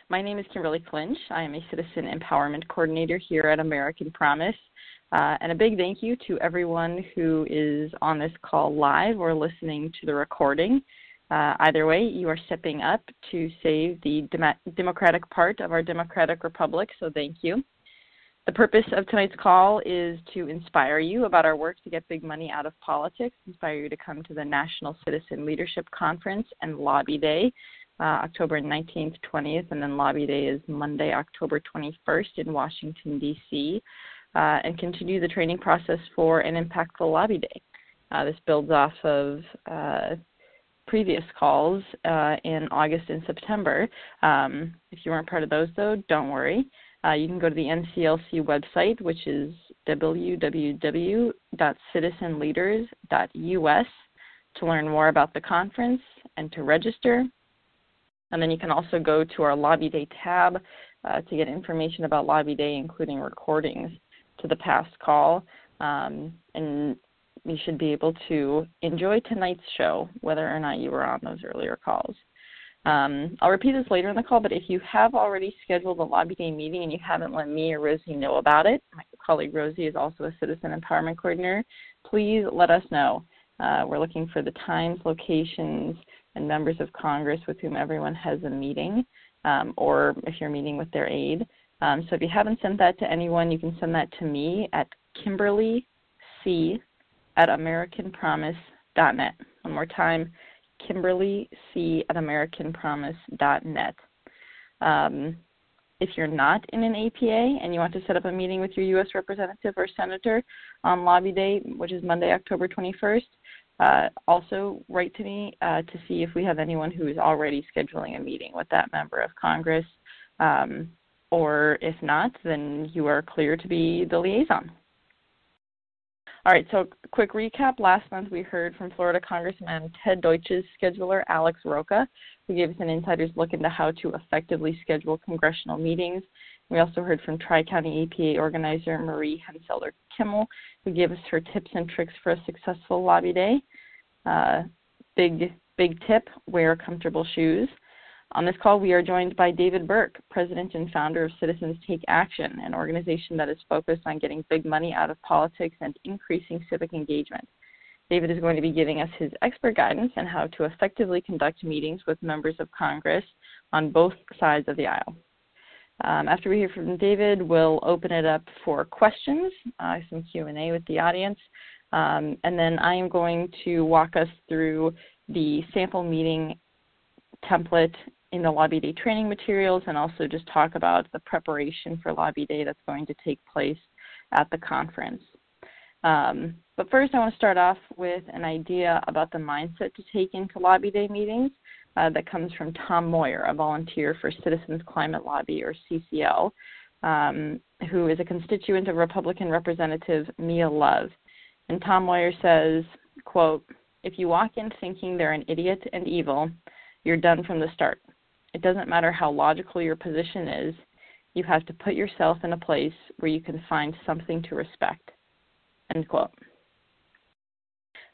My name is Kimberly Clinch. I am a Citizen Empowerment Coordinator here at American Promise. And a big thank you to everyone who is on this call live or listening to the recording. Either way, you are stepping up to save the democratic part of our democratic republic, so thank you. The purpose of tonight's call is to inspire you about our work to get big money out of politics, inspire you to come to the National Citizen Leadership Conference and Lobby Day, October 19th, 20th, and then Lobby Day is Monday, October 21st in Washington, D.C., and continue the training process for an impactful Lobby Day. This builds off of previous calls in August and September. If you weren't part of those, though, don't worry. You can go to the NCLC website, which is www.citizenleaders.us, to learn more about the conference and to register. And then you can also go to our Lobby Day tab to get information about Lobby Day, including recordings to the past call. And you should be able to enjoy tonight's show, whether or not you were on those earlier calls. I'll repeat this later in the call, but if you have already scheduled a Lobby Day meeting and you haven't let me or Rosie know about it, my colleague Rosie is also a Citizen Empowerment Coordinator, please let us know. We're looking for the times, locations, and members of Congress with whom everyone has a meeting, or if you're meeting with their aide. So if you haven't sent that to anyone, you can send that to me at KimberlyC@AmericanPromise.net. One more time, KimberlyC@AmericanPromise.net. If you're not in an APA and you want to set up a meeting with your U.S. representative or senator on Lobby Day, which is Monday, October 21st, also write to me to see if we have anyone who is already scheduling a meeting with that member of Congress. Or if not, then you are clear to be the liaison. All right, so quick recap. Last month we heard from Florida Congressman Ted Deutsch's scheduler, Alex Rocha, who gave us an insider's look into how to effectively schedule congressional meetings. We also heard from Tri-County APA organizer Marie Henseler-Kimmel, who gave us her tips and tricks for a successful Lobby Day. Big tip, wear comfortable shoes. On this call, we are joined by David Burke, president and founder of Citizens Take Action, an organization that is focused on getting big money out of politics and increasing civic engagement. David is going to be giving us his expert guidance on how to effectively conduct meetings with members of Congress on both sides of the aisle. After we hear from David, we'll open it up for questions, some Q&A with the audience, and then I am going to walk us through the sample meeting template in the Lobby Day training materials and also just talk about the preparation for Lobby Day that's going to take place at the conference. But first, I want to start off with an idea about the mindset to take into Lobby Day meetings that comes from Tom Moyer, a volunteer for Citizens Climate Lobby, or CCL, who is a constituent of Republican Representative Mia Love. And Tom Moyer says, quote, "If you walk in thinking they're an idiot and evil, you're done from the start. It doesn't matter how logical your position is. You have to put yourself in a place where you can find something to respect." End quote.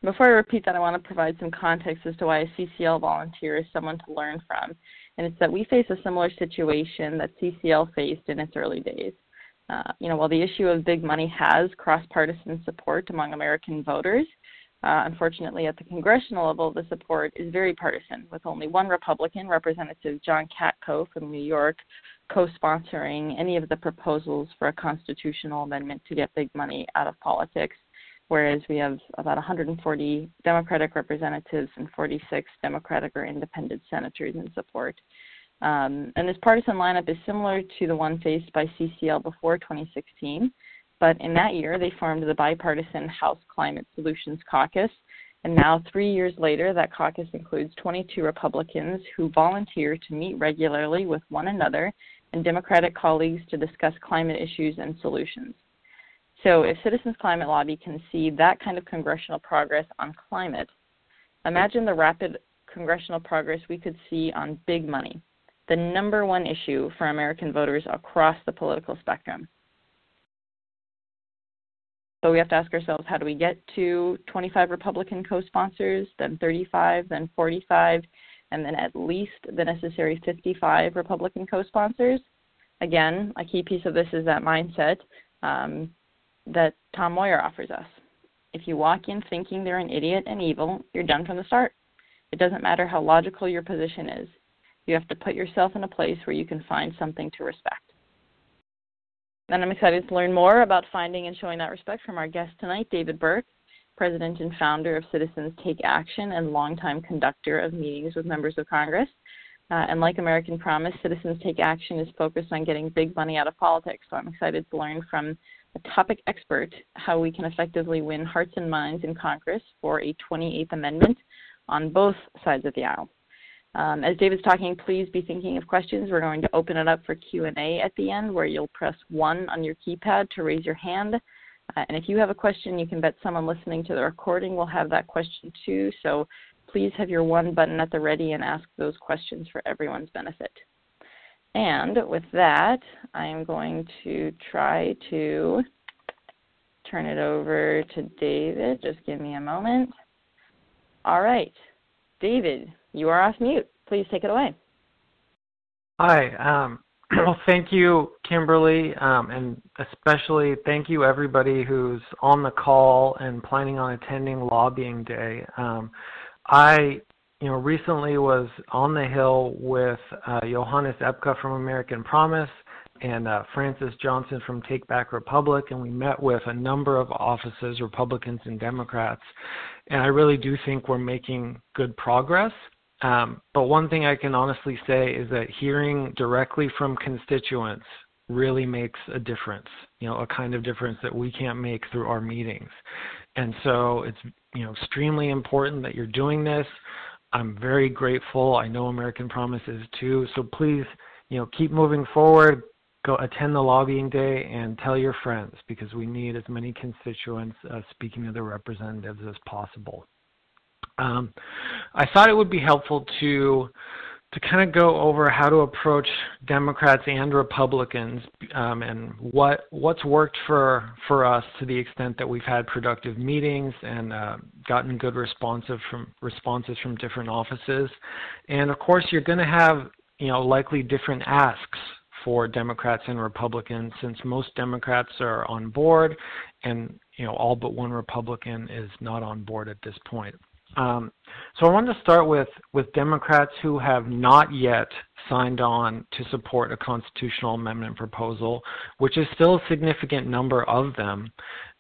Before I repeat that, I want to provide some context as to why a CCL volunteer is someone to learn from. And it's that we face a similar situation that CCL faced in its early days. While the issue of big money has cross-partisan support among American voters, unfortunately, at the congressional level, the support is very partisan, with only one Republican, Representative John Katko from New York, co-sponsoring any of the proposals for a constitutional amendment to get big money out of politics, whereas we have about 140 Democratic representatives and 46 Democratic or independent senators in support. And this partisan lineup is similar to the one faced by CCL before 2016. But in that year, they formed the bipartisan House Climate Solutions Caucus. And now, 3 years later, that caucus includes 22 Republicans who volunteer to meet regularly with one another and Democratic colleagues to discuss climate issues and solutions. So if Citizens Climate Lobby can see that kind of congressional progress on climate, imagine the rapid congressional progress we could see on big money, the number one issue for American voters across the political spectrum. So we have to ask ourselves, how do we get to 25 Republican co-sponsors, then 35, then 45, and then at least the necessary 55 Republican co-sponsors. Again, a key piece of this is that mindset that Tom Moyer offers us. If you walk in thinking they're an idiot and evil, you're done from the start. It doesn't matter how logical your position is. You have to put yourself in a place where you can find something to respect. And I'm excited to learn more about finding and showing that respect from our guest tonight, David Burke, President and founder of Citizens Take Action and longtime conductor of meetings with members of Congress. And like American Promise, Citizens Take Action is focused on getting big money out of politics. So I'm excited to learn from a topic expert how we can effectively win hearts and minds in Congress for a 28th Amendment on both sides of the aisle. As David's talking, please be thinking of questions. We're going to open it up for Q&A at the end, where you'll press 1 on your keypad to raise your hand. And if you have a question, you can bet someone listening to the recording will have that question too. So please have your 1 button at the ready and ask those questions for everyone's benefit. And with that, I am going to try to turn it over to David. Just give me a moment. All right. David, you are off mute. Please take it away. Hi. Well, thank you, Kimberly, and especially thank you everybody who's on the call and planning on attending Lobbying Day. I recently was on the Hill with Johannes Epka from American Promise and Francis Johnson from Take Back Republic, and we met with a number of offices, Republicans and Democrats, and I really do think we're making good progress. But one thing I can honestly say is that hearing directly from constituents really makes a difference, a kind of difference that we can't make through our meetings. And so it's extremely important that you're doing this. I'm very grateful. I know American Promise is too. So please, keep moving forward. Go attend the Lobbying Day and tell your friends, because we need as many constituents speaking to their representatives as possible. I thought it would be helpful to kind of go over how to approach Democrats and Republicans and what's worked for us to the extent that we've had productive meetings and gotten good responses from different offices. And of course, you're going to have likely different asks for Democrats and Republicans, since most Democrats are on board and all but one Republican is not on board at this point. So I wanted to start with Democrats who have not yet signed on to support a constitutional amendment proposal, which is still a significant number of them.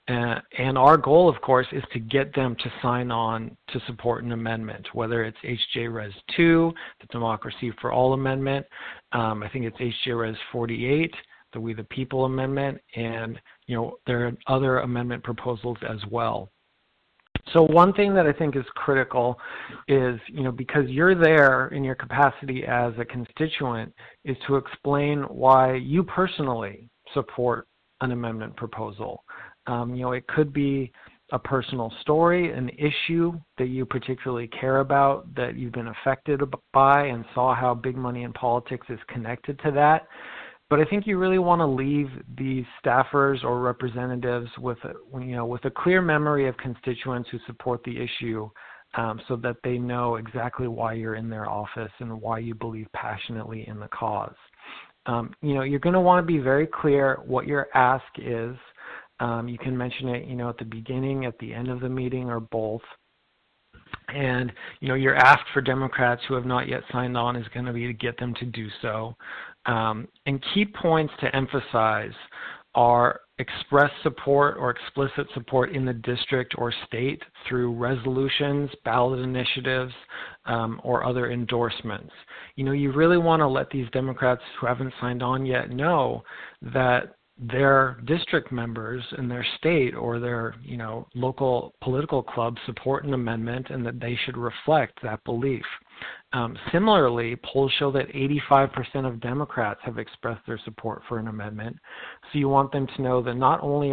And our goal, of course, is to get them to sign on to support an amendment, whether it's HJ Res 2, the Democracy for All Amendment. I think it's HJ Res 48, the We the People Amendment, and there are other amendment proposals as well. So one thing that I think is critical is, because you're there in your capacity as a constituent, is to explain why you personally support an amendment proposal. It could be a personal story, an issue that you particularly care about, that you've been affected by and saw how big money in politics is connected to that. But I think you really want to leave these staffers or representatives with a clear memory of constituents who support the issue, so that they know exactly why you're in their office and why you believe passionately in the cause. You're going to want to be very clear what your ask is. You can mention it, at the beginning, at the end of the meeting, or both. And, your ask for Democrats who have not yet signed on is going to be to get them to do so. And key points to emphasize are express support or explicit support in the district or state through resolutions, ballot initiatives, or other endorsements. You really want to let these Democrats who haven't signed on yet know that their district members in their state or their local political club support an amendment, and that they should reflect that belief. Similarly, polls show that 85% of Democrats have expressed their support for an amendment. So you want them to know that not only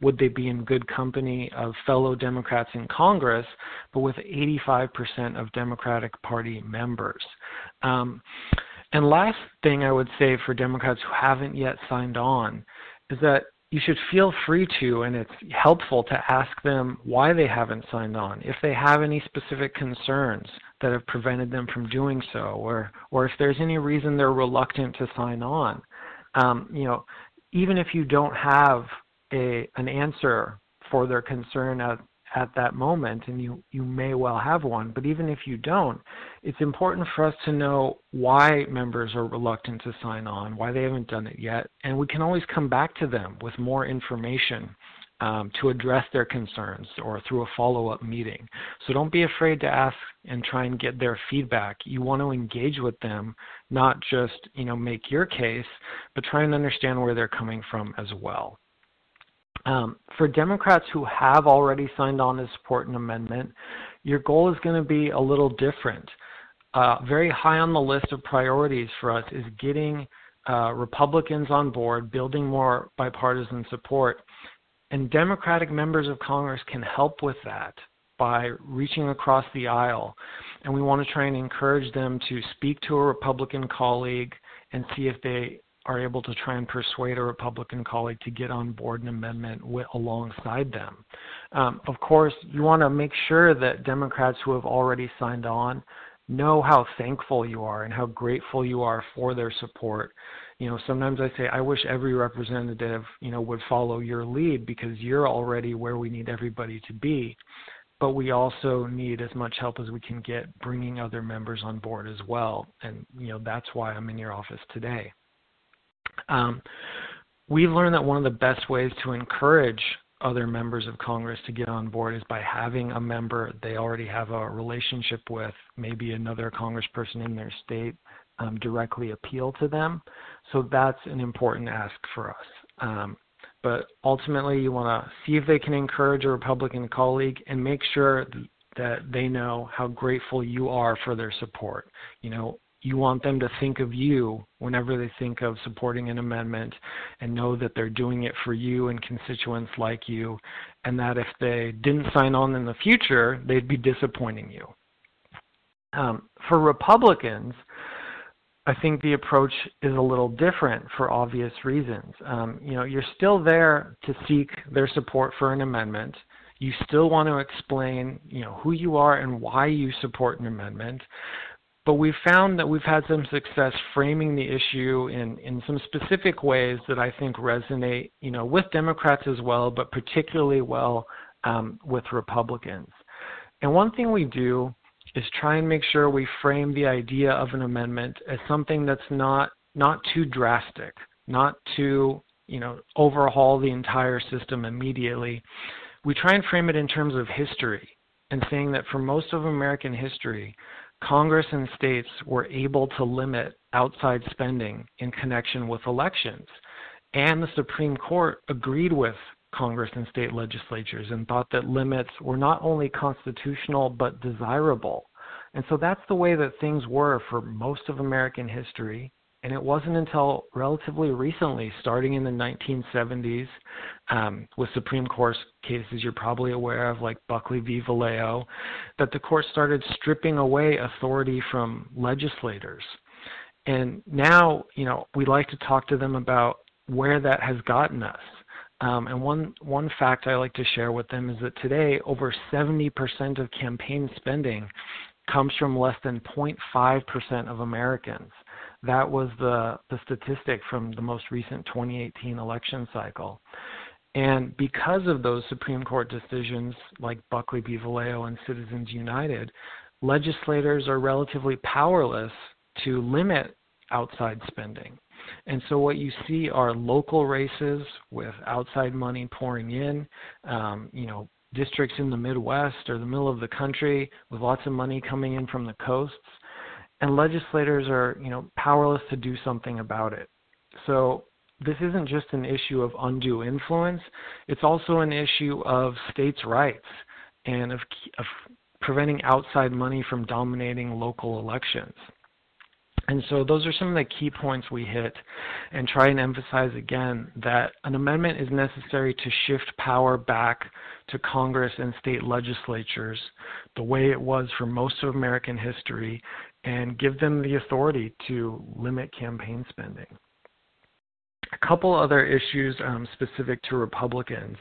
would they be in good company of fellow Democrats in Congress, but with 85% of Democratic Party members. And last thing I would say for Democrats who haven't yet signed on is that you should feel free to, and it's helpful to ask them why they haven't signed on. If they have any specific concerns, that have prevented them from doing so, or if there's any reason they're reluctant to sign on. Even if you don't have an answer for their concern at that moment, and you may well have one, but even if you don't, it's important for us to know why members are reluctant to sign on, why they haven't done it yet, and we can always come back to them with more information to address their concerns or through a follow-up meeting. So don't be afraid to ask and try and get their feedback. You want to engage with them, not just make your case, but try and understand where they're coming from as well. For Democrats who have already signed on to support an amendment, your goal is going to be a little different. Very high on the list of priorities for us is getting Republicans on board, building more bipartisan support. And Democratic members of Congress can help with that by reaching across the aisle. And we want to try and encourage them to speak to a Republican colleague and see if they are able to try and persuade a Republican colleague to get on board an amendment alongside them. Of course, you want to make sure that Democrats who have already signed on know how thankful you are and how grateful you are for their support. Sometimes I say, I wish every representative, would follow your lead because you're already where we need everybody to be. But we also need as much help as we can get bringing other members on board as well. And, that's why I'm in your office today. We've learned that one of the best ways to encourage other members of Congress to get on board is by having a member they already have a relationship with, maybe another congressperson in their state, directly appeal to them. So that's an important ask for us. But ultimately, you want to see if they can encourage a Republican colleague and make sure that they know how grateful you are for their support. You want them to think of you whenever they think of supporting an amendment and know that they're doing it for you and constituents like you, and that if they didn't sign on in the future, they'd be disappointing you. For Republicans, I think the approach is a little different for obvious reasons. You're still there to seek their support for an amendment. You still want to explain, who you are and why you support an amendment. But we've found that we've had some success framing the issue in some specific ways that I think resonate, with Democrats as well, but particularly well with Republicans. And one thing we do is try and make sure we frame the idea of an amendment as something that's not too drastic, not to overhaul the entire system immediately. We try and frame it in terms of history and saying that for most of American history, Congress and states were able to limit outside spending in connection with elections. And the Supreme Court agreed with Congress and state legislatures and thought that limits were not only constitutional but desirable. And so that's the way that things were for most of American history. And it wasn't until relatively recently, starting in the 1970s, with Supreme Court cases you're probably aware of, like Buckley v. Vallejo, that the court started stripping away authority from legislators. And now, we like to talk to them about where that has gotten us. And one fact I like to share with them is that today, over 70% of campaign spending comes from less than 0.5% of Americans. That was the statistic from the most recent 2018 election cycle. And because of those Supreme Court decisions like Buckley v. Vallejo and Citizens United, legislators are relatively powerless to limit outside spending. And so what you see are local races with outside money pouring in, districts in the Midwest or the middle of the country with lots of money coming in from the coasts. And legislators are, powerless to do something about it. So this isn't just an issue of undue influence. It's also an issue of states' rights and of preventing outside money from dominating local elections. And so those are some of the key points we hit, and try and emphasize again that an amendment is necessary to shift power back to Congress and state legislatures the way it was for most of American history, and give them the authority to limit campaign spending. A couple other issues specific to Republicans.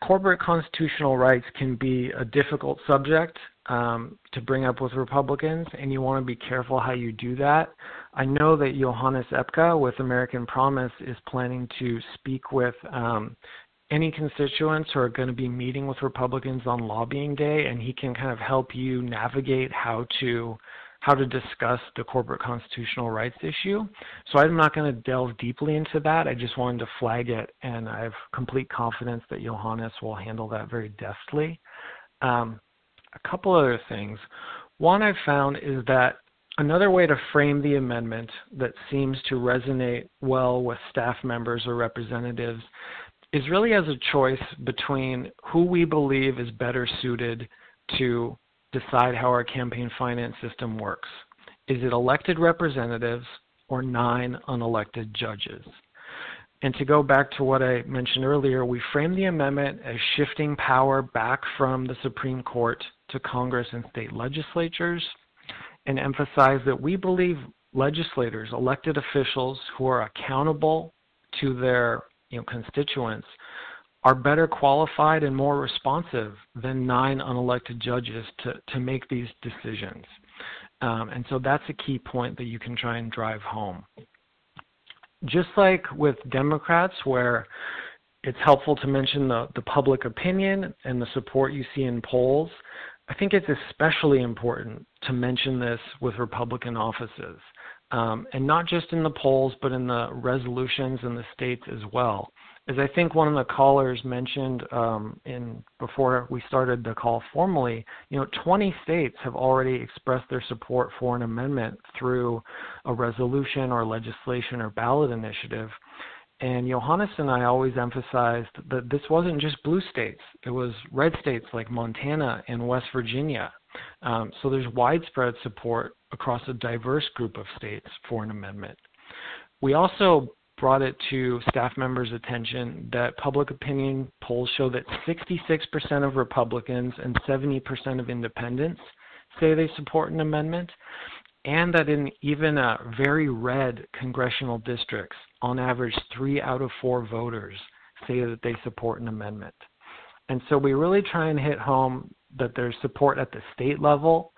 corporate constitutional rights can be a difficult subject to bring up with Republicans, and you want to be careful how you do that. I know that Johannes Epka with American Promise is planning to speak with any constituents who are going to be meeting with Republicans on lobbying day, and he can kind of help you navigate how to discuss the corporate constitutional rights issue. So I'm not going to delve deeply into that. I just wanted to flag it, and I have complete confidence that Johannes will handle that very deftly. A couple other things. One I've found is that another way to frame the amendment that seems to resonate well with staff members or representatives is really as a choice between who we believe is better suited to decide how our campaign finance system works. Is it elected representatives or 9 unelected judges? And to go back to what I mentioned earlier, we frame the amendment as shifting power back from the Supreme Court to Congress and state legislatures, and emphasize that we believe legislators, elected officials who are accountable to their constituents, are better qualified and more responsive than 9 unelected judges to make these decisions. And so that's a key point that you can try and drive home. Just like with Democrats, where it's helpful to mention the public opinion and the support you see in polls, I think it's especially important to mention this with Republican offices. And not just in the polls, but in the resolutions in the states as well. As I think one of the callers mentioned before we started the call formally, 20 states have already expressed their support for an amendment through a resolution or legislation or ballot initiative. And Johannes and I always emphasized that this wasn't just blue states. It was red states like Montana and West Virginia. So there's widespread support across a diverse group of states for an amendment. We also brought it to staff members' attention that public opinion polls show that 66% of Republicans and 70% of independents say they support an amendment, and that in even very red congressional districts, on average 3 out of 4 voters say that they support an amendment. And so we really try and hit home that there's support at the state level,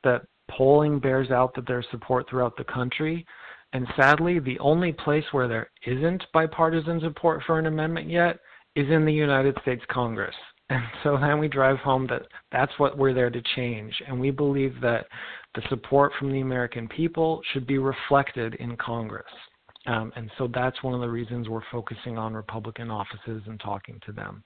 that polling bears out that there's support throughout the country. And sadly, the only place where there isn't bipartisan support for an amendment yet is in the United States Congress. And so then we drive home that that's what we're there to change. And we believe that the support from the American people should be reflected in Congress. And so that's one of the reasons we're focusing on Republican offices and talking to them.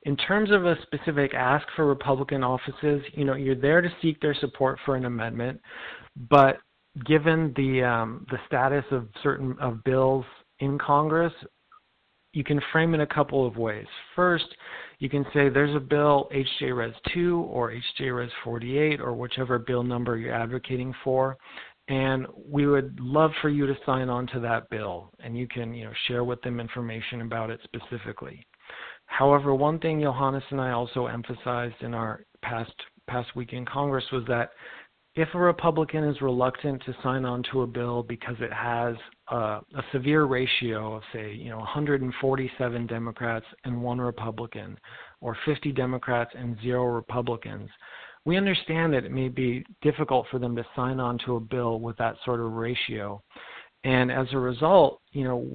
In terms of a specific ask for Republican offices, you're there to seek their support for an amendment, but given the status of certain bills in Congress, you can frame it a couple of ways. First, you can say there's a bill, HJ Res 2 or HJ Res 48 or whichever bill number you're advocating for, and we would love for you to sign on to that bill, and you can share with them information about it specifically. However, one thing Johannes and I also emphasized in our past week in Congress was that if a Republican is reluctant to sign on to a bill because it has a severe ratio of, say, 147 Democrats and 1 Republican, or 50 Democrats and 0 Republicans, we understand that it may be difficult for them to sign on to a bill with that sort of ratio. And as a result,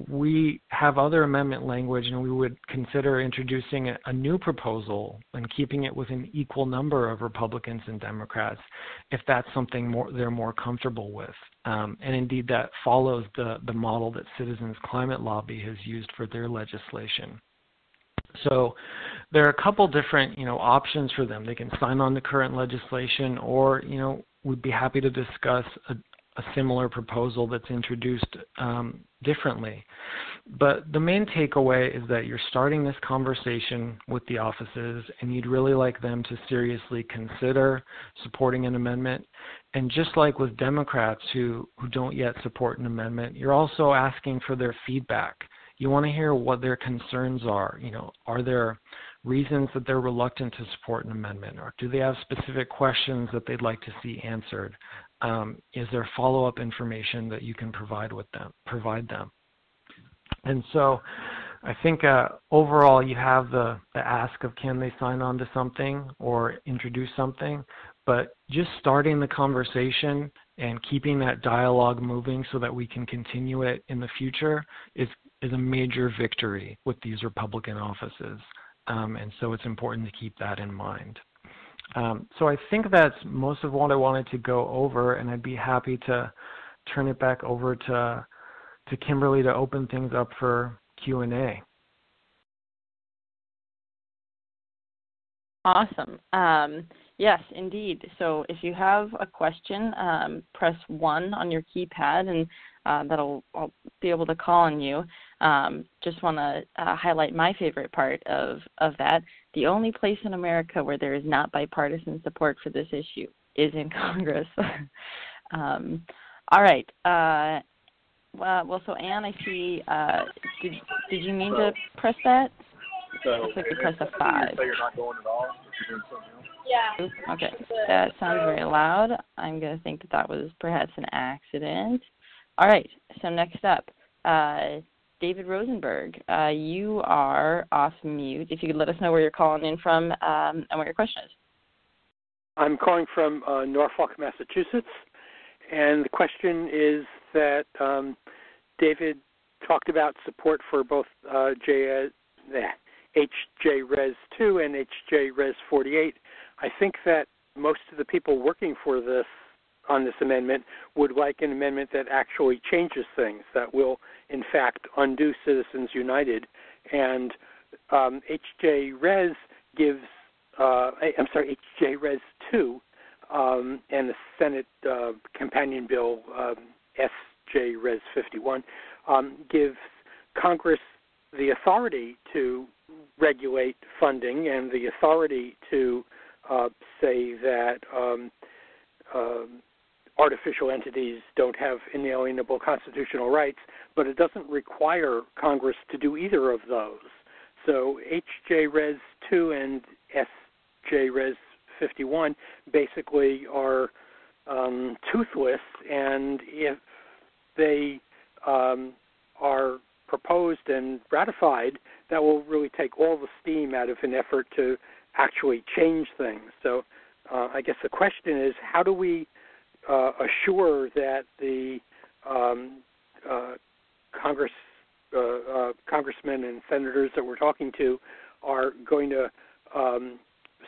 we have other amendment language, and we would consider introducing a new proposal and keeping it with an equal number of Republicans and Democrats if that's something they're more comfortable with. And indeed, that follows the model that Citizens Climate Lobby has used for their legislation. So there are a couple different, options for them. They can sign on to current legislation, or, we'd be happy to discuss a similar proposal that's introduced differently. But the main takeaway is that you're starting this conversation with the offices, and you'd really like them to seriously consider supporting an amendment. And just like with Democrats who don't yet support an amendment, you're also asking for their feedback. You want to hear what their concerns are. Are there reasons that they're reluctant to support an amendment, or do they have specific questions that they'd like to see answered? Is there follow-up information that you can provide them? And so I think overall you have the ask of can they sign on to something or introduce something, but just starting the conversation and keeping that dialogue moving so that we can continue it in the future is a major victory with these Republican offices. And so it's important to keep that in mind. So I think that's most of what I wanted to go over, and I'd be happy to turn it back over to Kimberly to open things up for Q&A. Awesome. Yes, indeed. So if you have a question, press 1 on your keypad, and I'll be able to call on you. Just want to highlight my favorite part of that. The only place in America where there is not bipartisan support for this issue is in Congress. All right. Well, so Anne, I see. Did you mean to press that? So looks like you pressed a 5. So you're not going at all? If you're doing something else? Yeah. Okay. That sounds very loud. I'm going to think that was perhaps an accident. All right. So next up, David Rosenberg, you are off mute. If you could let us know where you're calling in from and what your question is. I'm calling from Norfolk, Massachusetts, and the question is that David talked about support for both HJRES 2 and HJRES 48. I think that most of the people working for this on this amendment would like an amendment that actually changes things, that will, in fact, undo Citizens United. And HJRES gives, HJRES 2 and the Senate companion bill, SJRES 51, gives Congress the authority to regulate funding and the authority to say that artificial entities don't have inalienable constitutional rights, but it doesn't require Congress to do either of those. So HJRES 2 and SJRES 51 basically are toothless, and if they are proposed and ratified, that will really take all the steam out of an effort to actually change things. So I guess the question is, how do we assure that the congressmen and senators that we're talking to are going to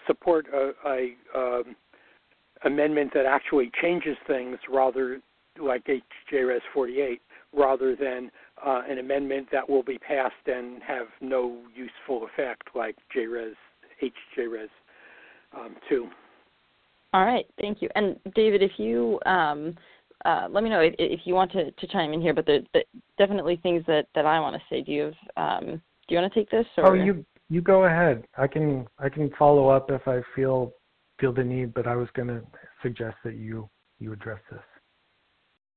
support a amendment that actually changes things, rather like HJRES 48, rather than an amendment that will be passed and have no useful effect like HJRES 2. All right, thank you. And David, if you let me know if you want to chime in here, but the definitely things that I want to say. Do you want to take this? Or? Oh, you go ahead. I can follow up if I feel the need, but I was going to suggest that you address this.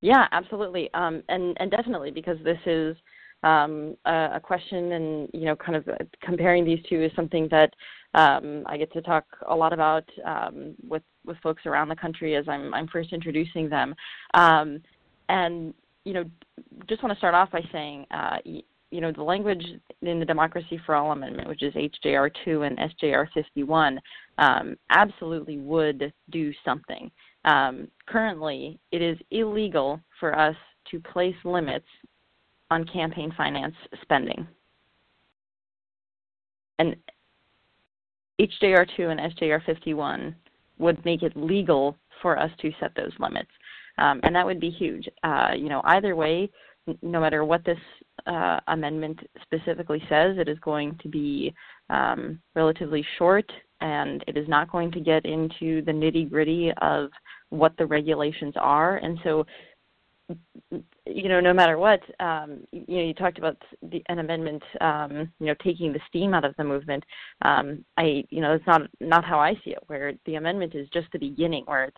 Yeah, absolutely, and definitely, because this is a question, and kind of comparing these two is something that I get to talk a lot about with folks around the country as I'm first introducing them, and just want to start off by saying the language in the Democracy for All Amendment, which is HJR 2 and SJR 51, absolutely would do something. Currently, it is illegal for us to place limits on campaign finance spending. And HJR 2 and SJR 51 would make it legal for us to set those limits. And that would be huge. Either way, no matter what this amendment specifically says, it is going to be relatively short, and it is not going to get into the nitty-gritty of what the regulations are. And so, no matter what, you talked about an amendment, taking the steam out of the movement. It's not how I see it, where the amendment is just the beginning, where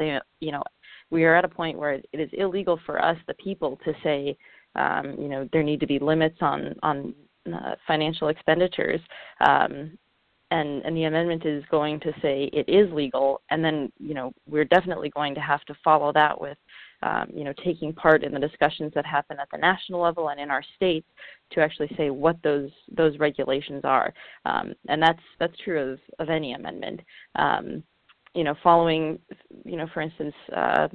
we are at a point where it is illegal for us, the people, to say, there need to be limits on financial expenditures. And the amendment is going to say it is legal, and then we're definitely going to have to follow that with taking part in the discussions that happen at the national level and in our states to actually say what those regulations are. And that's true of any amendment. Following, for instance,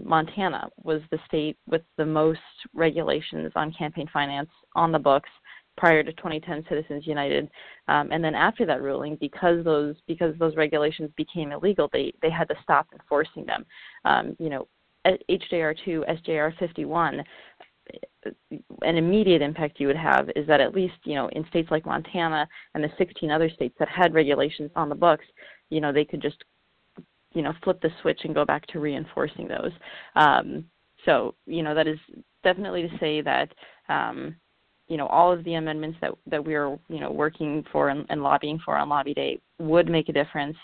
Montana was the state with the most regulations on campaign finance on the books prior to 2010 Citizens United. And then after that ruling, because those regulations became illegal, they had to stop enforcing them. HJR2, SJR 51, an immediate impact you would have is that at least, in states like Montana and the 16 other states that had regulations on the books, they could just, flip the switch and go back to reinforcing those. So, that is definitely to say that, all of the amendments that we're, working for and lobbying for on Lobby Day would make a difference,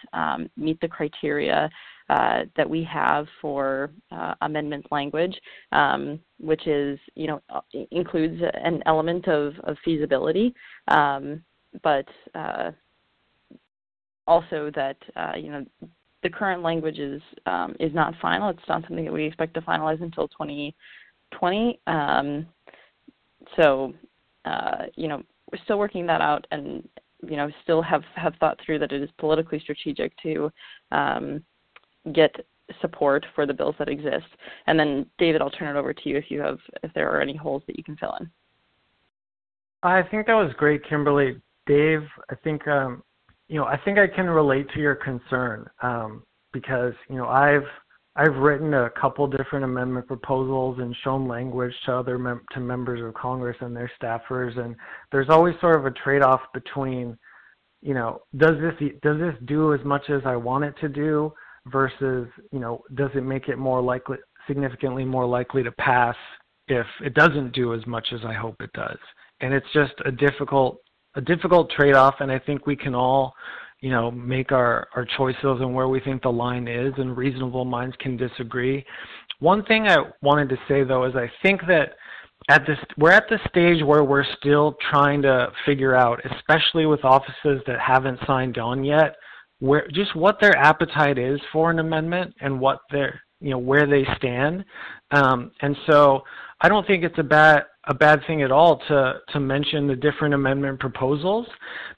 meet the criteria that we have for amendment language, which is, includes an element of feasibility, but also that, the current language is not final. It's not something that we expect to finalize until 2020. So, we're still working that out and, still have thought through that it is politically strategic to get support for the bills that exist. And then, David, I'll turn it over to you if there are any holes that you can fill in. I think that was great, Kimberly. Dave, I think I can relate to your concern because, I've written a couple different amendment proposals and shown language to to members of Congress and their staffers, and there's always sort of a trade-off between, does this do as much as I want it to do versus, does it make it significantly more likely to pass if it doesn't do as much as I hope it does? And it's just a difficult trade-off, and I think we can all, make our choices and where we think the line is, and reasonable minds can disagree. One thing I wanted to say, though, is I think that we're at the stage where we're still trying to figure out, especially with offices that haven't signed on yet, what their appetite is for an amendment and what where they stand. And so I don't think it's a bad thing at all to mention the different amendment proposals,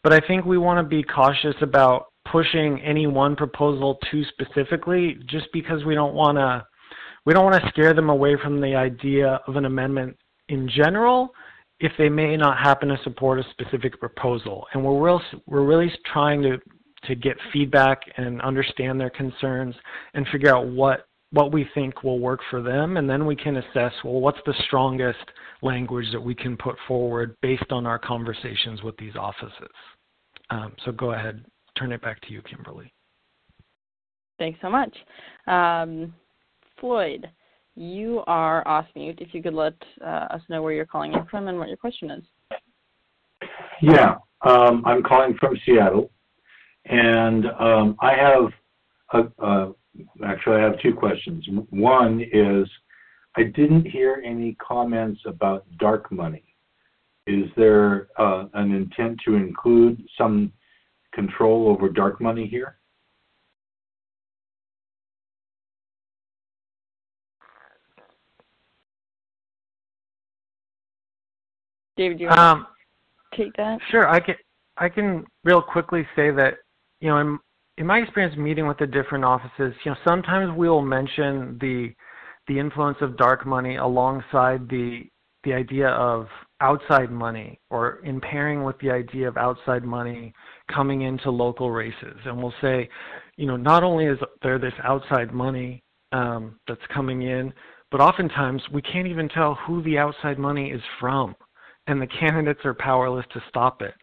but I think we want to be cautious about pushing any one proposal too specifically, just because we don't want to scare them away from the idea of an amendment in general if they may not happen to support a specific proposal. And we're really trying to get feedback and understand their concerns and figure out what we think will work for them, and then we can assess, well, what's the strongest language that we can put forward based on our conversations with these offices. So go ahead, turn it back to you, Kimberly. Thanks so much. Floyd, you are off mute. If you could let us know where you're calling in from and what your question is. Yeah, I'm calling from Seattle, and I have actually I have two questions. One is, I didn't hear any comments about dark money. Is there an intent to include some control over dark money here? David, do you want to take that? Sure, I can real quickly say that, in my experience meeting with the different offices, sometimes we will mention the influence of dark money alongside the idea of outside money, or in pairing with the idea of outside money coming into local races. And we'll say, not only is there this outside money that's coming in, but oftentimes we can't even tell who the outside money is from, and the candidates are powerless to stop it.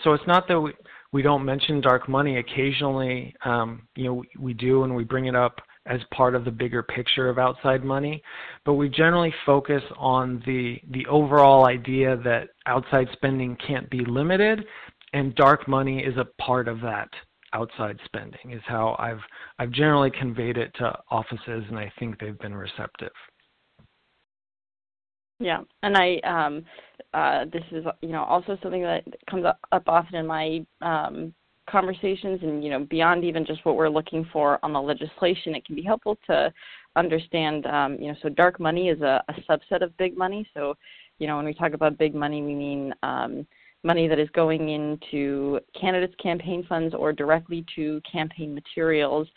So it's not that we don't mention dark money. Occasionally, we do, and we bring it up as part of the bigger picture of outside money, but we generally focus on the overall idea that outside spending can't be limited, and dark money is a part of that outside spending, is how I've generally conveyed it to offices, and I think they've been receptive. Yeah, and this is also something that comes up often in my conversations and, beyond even just what we're looking for on the legislation, it can be helpful to understand, so dark money is a subset of big money. So, when we talk about big money, we mean money that is going into candidates' campaign funds or directly to campaign materials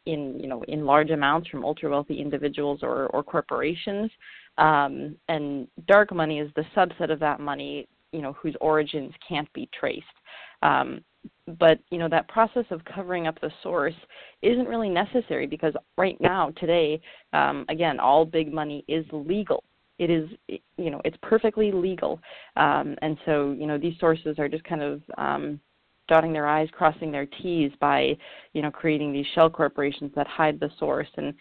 in large amounts from ultra-wealthy individuals or corporations. And dark money is the subset of that money, whose origins can't be traced. But, that process of covering up the source isn't really necessary because right now, today, again, all big money is legal. It is, it's perfectly legal. And so, these sources are just kind of dotting their I's, crossing their T's by, creating these shell corporations that hide the source. And,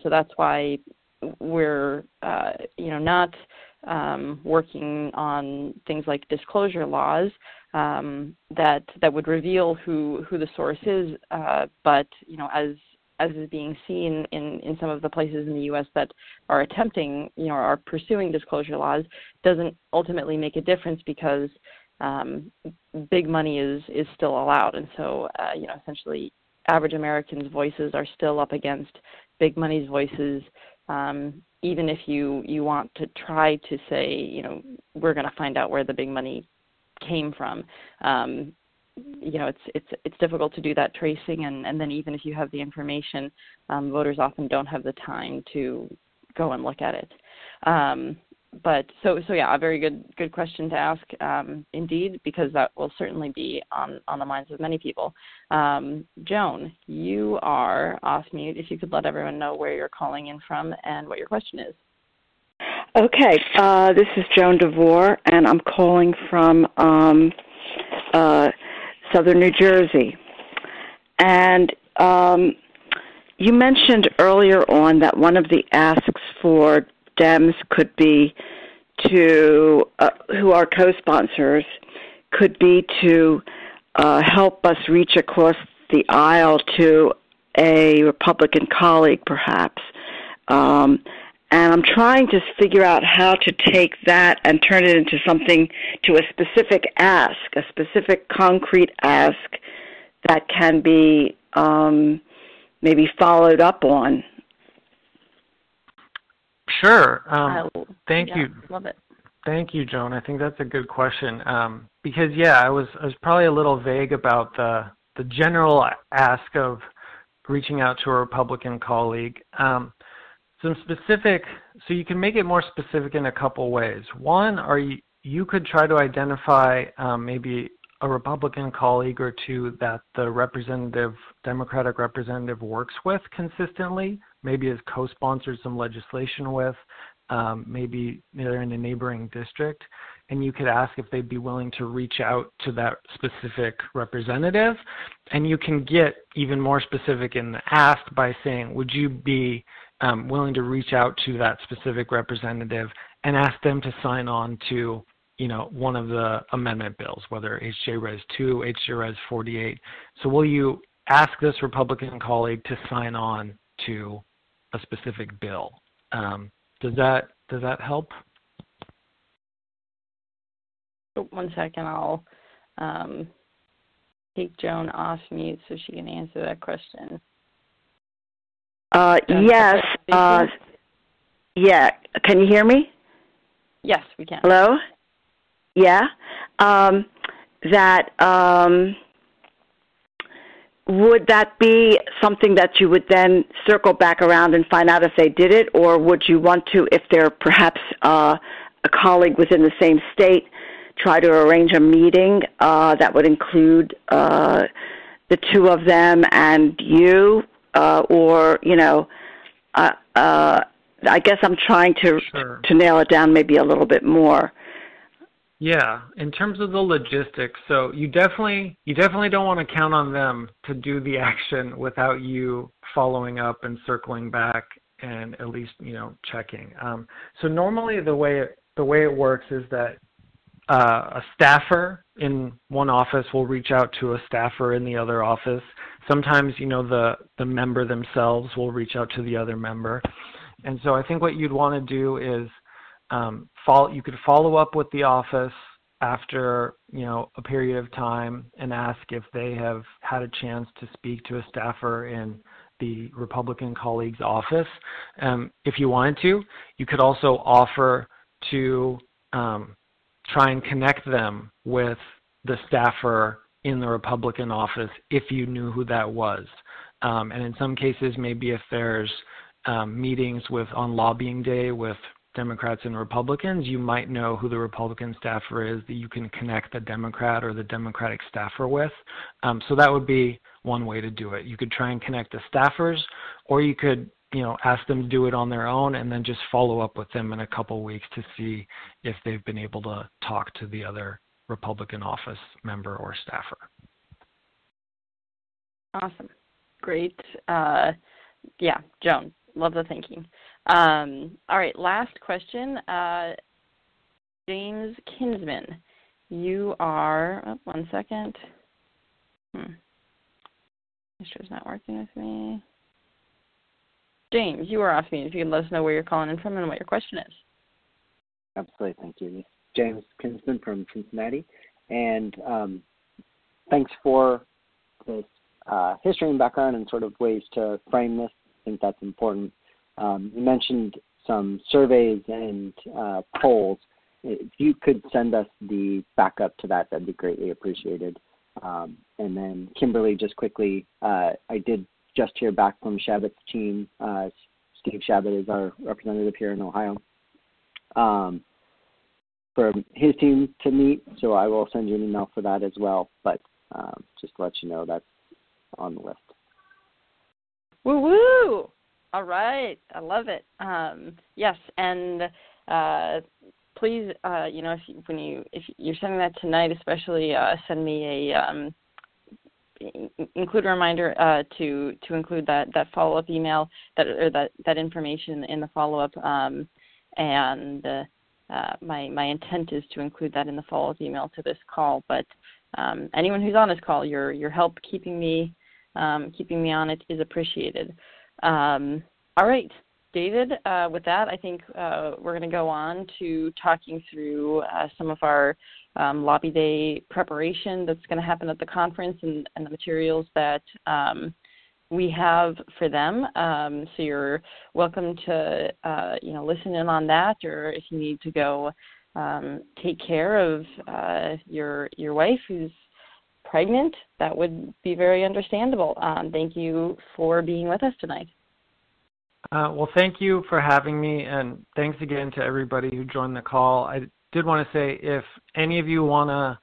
so that's why we're, not working on things like disclosure laws that would reveal who the source is. But, as is being seen in some of the places in the U.S. that are attempting, are pursuing disclosure laws, doesn't ultimately make a difference because big money is still allowed. And so, essentially, average Americans' voices are still up against big money's voices, even if you want to try to say, we're going to find out where the big money came from. It's difficult to do that tracing, and then even if you have the information, voters often don't have the time to go and look at it. But so yeah, a very good question to ask, indeed, because that will certainly be on the minds of many people. Joan, you are off mute. If you could let everyone know where you're calling in from and what your question is. Okay, this is Joan DeVore, and I'm calling from Southern New Jersey. And you mentioned earlier on that one of the asks for Dems could be to, who are co-sponsors, could be to help us reach across the aisle to a Republican colleague, perhaps. And I'm trying to figure out how to take that and turn it into something, to a specific ask, a specific concrete ask that can be maybe followed up on. Sure. Thank you. Love it. Thank you, Joan. I think that's a good question because, I was probably a little vague about the general ask of reaching out to a Republican colleague. Some specific, so you can make it more specific in a couple ways. One, you could try to identify maybe a Republican colleague or two that the Democratic representative works with consistently, maybe has co-sponsored some legislation with, maybe they're in a neighboring district, and you could ask if they'd be willing to reach out to that specific representative. And you can get even more specific in the ask by saying, would you be willing to reach out to that specific representative and ask them to sign on to, one of the amendment bills, whether HJ Res 2, HJ Res 48. So will you ask this Republican colleague to sign on to a specific bill? Does that help? Oh, 1 second, I'll take Joan off mute so she can answer that question. Yes. Yeah. Can you hear me? Yes, we can. Hello? Yeah. Would that be something that you would then circle back around and find out if they did it, or would you want to, if they're perhaps a colleague within the same state, try to arrange a meeting that would include the two of them and you? I guess I'm trying to nail it down maybe a little bit more. Yeah, in terms of the logistics, so you definitely don't want to count on them to do the action without you following up and circling back and at least checking. So normally the way it works is that a staffer in one office will reach out to a staffer in the other office. Sometimes, the member themselves will reach out to the other member. And so I think what you'd want to do is you could follow up with the office after, a period of time and ask if they have had a chance to speak to a staffer in the Republican colleague's office. If you wanted to, you could also offer to try and connect them with the staffer in the Republican office if you knew who that was. And in some cases, maybe if there's meetings on lobbying day with Democrats and Republicans, you might know who the Republican staffer is that you can connect the Democrat or the Democratic staffer with. So that would be one way to do it. You could try and connect the staffers, or you could, ask them to do it on their own and then just follow up with them in a couple weeks to see if they've been able to talk to the other Republican office member or staffer. Awesome. Great. Yeah, Joan, love the thinking. All right, last question. James Kinsman, you are, one second. This show's not working with me. James, you are off mute. If you can let us know where you're calling in from and what your question is. Absolutely, thank you. James Kinsman from Cincinnati. And thanks for this history and background and sort of ways to frame this. I think that's important. You mentioned some surveys and polls. If you could send us the backup to that, that'd be greatly appreciated. And then Kimberly, just quickly, I did just hear back from Shabbat's team. Steve Shabbat is our representative here in Ohio. For his team to meet, so I will send you an email for that as well. But just to let you know, that's on the list. Woo woo! All right, I love it. Yes, and please, if you're sending that tonight, especially send me include a reminder to include that follow-up email that information in the follow-up, and my intent is to include that in the follow-up email to this call. But anyone who's on this call, your help keeping me on it is appreciated. All right, David, with that, I think we're going to go on to talking through some of our lobby day preparation that's going to happen at the conference and the materials that we have for them. So you're welcome to listen in on that, or if you need to go take care of your wife who's pregnant, that would be very understandable. Thank you for being with us tonight. Well, thank you for having me, and thanks again to everybody who joined the call. I did want to say, if any of you want to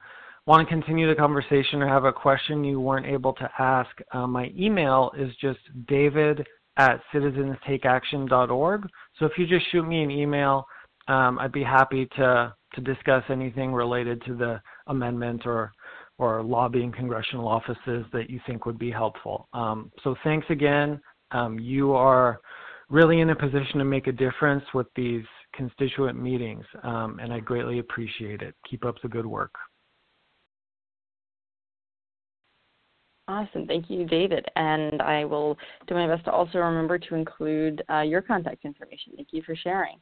continue the conversation or have a question you weren't able to ask, my email is just david@citizenstakeaction.org. So if you just shoot me an email, I'd be happy to discuss anything related to the amendment or lobbying congressional offices that you think would be helpful. So thanks again. You are really in a position to make a difference with these constituent meetings, and I greatly appreciate it. Keep up the good work. Awesome. Thank you, David. And I will do my best to also remember to include your contact information. Thank you for sharing.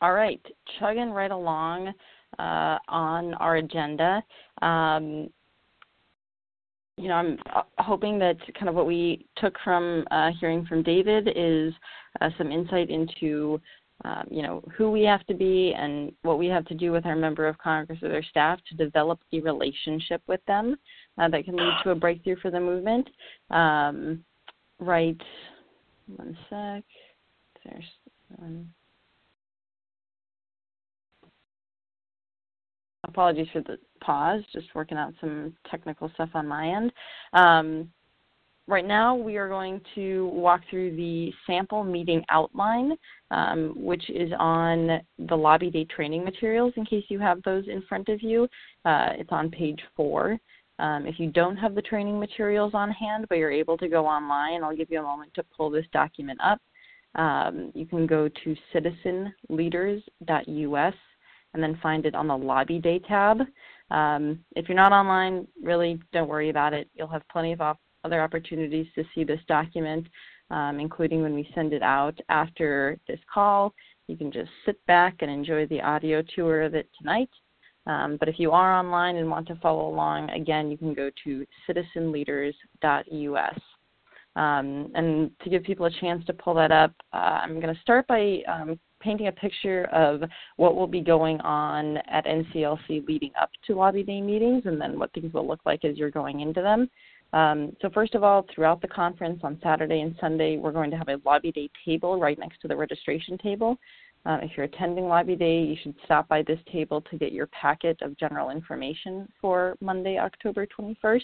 All right, chugging right along on our agenda. I'm hoping that kind of what we took from hearing from David is some insight into, who we have to be and what we have to do with our member of Congress or their staff to develop a relationship with them that can lead to a breakthrough for the movement. Right. One sec. There's one. Apologies for the pause, just working out some technical stuff on my end. Right now, we are going to walk through the sample meeting outline, which is on the Lobby Day training materials, in case you have those in front of you. It's on page 4. If you don't have the training materials on hand, but you're able to go online, I'll give you a moment to pull this document up. You can go to citizenleaders.us and then find it on the Lobby Day tab. If you're not online, really don't worry about it. You'll have plenty of other opportunities to see this document, including when we send it out after this call You can just sit back and enjoy the audio tour of it tonight. But if you are online and want to follow along, again, you can go to citizenleaders.us. And to give people a chance to pull that up, I'm going to start by painting a picture of what will be going on at NCLC leading up to Lobby Day meetings, and then what things will look like as you're going into them. So first of all, throughout the conference on Saturday and Sunday, we're going to have a Lobby Day table right next to the registration table. If you're attending Lobby Day, you should stop by this table to get your packet of general information for Monday, October 21st.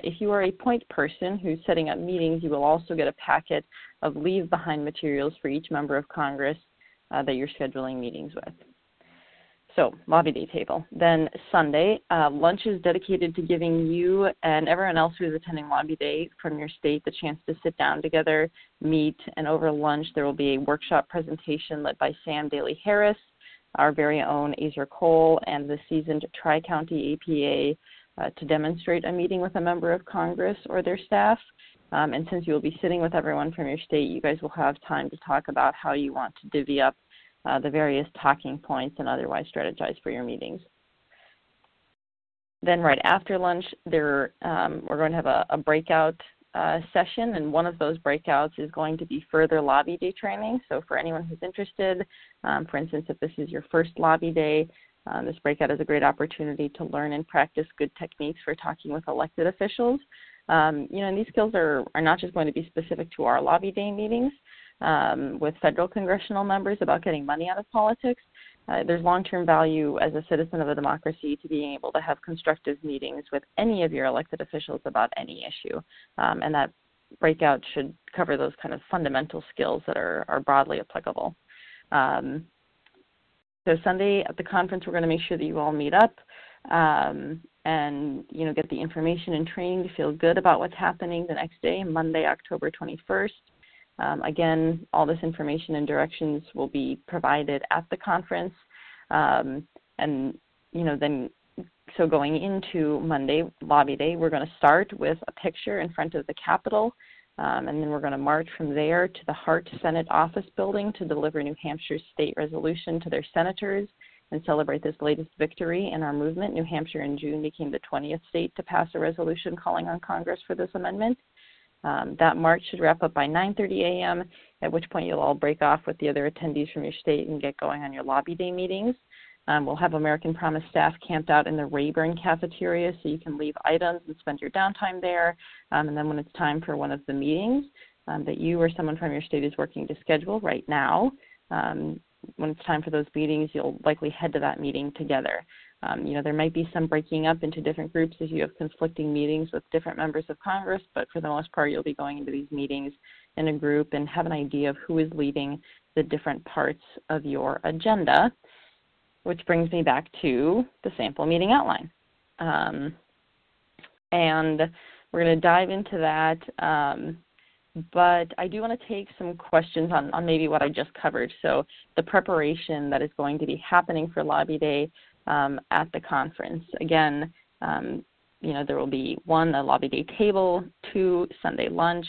If you are a point person who's setting up meetings, you will also get a packet of leave-behind materials for each member of Congress that you're scheduling meetings with. So, Lobby Day table. Then Sunday, lunch is dedicated to giving you and everyone else who is attending Lobby Day from your state the chance to sit down together, meet, and over lunch there will be a workshop presentation led by Sam Daly-Harris, our very own Azer Cole, and the seasoned Tri-County APA to demonstrate a meeting with a member of Congress or their staff. And since you will be sitting with everyone from your state, you guys will have time to talk about how you want to divvy up the various talking points and otherwise strategize for your meetings. Then right after lunch, we're going to have a breakout session, and one of those breakouts is going to be further Lobby Day training. So for anyone who's interested, for instance, if this is your first Lobby Day, this breakout is a great opportunity to learn and practice good techniques for talking with elected officials. And these skills are not just going to be specific to our Lobby Day meetings with federal congressional members about getting money out of politics. There's long-term value as a citizen of a democracy to being able to have constructive meetings with any of your elected officials about any issue. And that breakout should cover those kind of fundamental skills that are broadly applicable. So Sunday at the conference, we're going to make sure that you all meet up and get the information and training to feel good about what's happening the next day, Monday, October 21st. Again, all this information and directions will be provided at the conference. So going into Monday, Lobby Day, we're going to start with a picture in front of the Capitol, and then we're going to march from there to the Hart Senate Office Building to deliver New Hampshire's state resolution to their senators and celebrate this latest victory in our movement. New Hampshire in June became the 20th state to pass a resolution calling on Congress for this amendment. That march should wrap up by 9:30 a.m., at which point you'll all break off with the other attendees from your state and get going on your Lobby Day meetings. We'll have American Promise staff camped out in the Rayburn cafeteria so you can leave items and spend your downtime there. And then when it's time for one of the meetings that you or someone from your state is working to schedule right now, when it's time for those meetings, you'll likely head to that meeting together. There might be some breaking up into different groups as you have conflicting meetings with different members of Congress, but for the most part, you'll be going into these meetings in a group and have an idea of who is leading the different parts of your agenda, which brings me back to the sample meeting outline. And we're going to dive into that, but I do want to take some questions on maybe what I just covered. So the preparation that is going to be happening for Lobby Day at the conference. Again, there will be 1, a Lobby Day table, 2, Sunday lunch,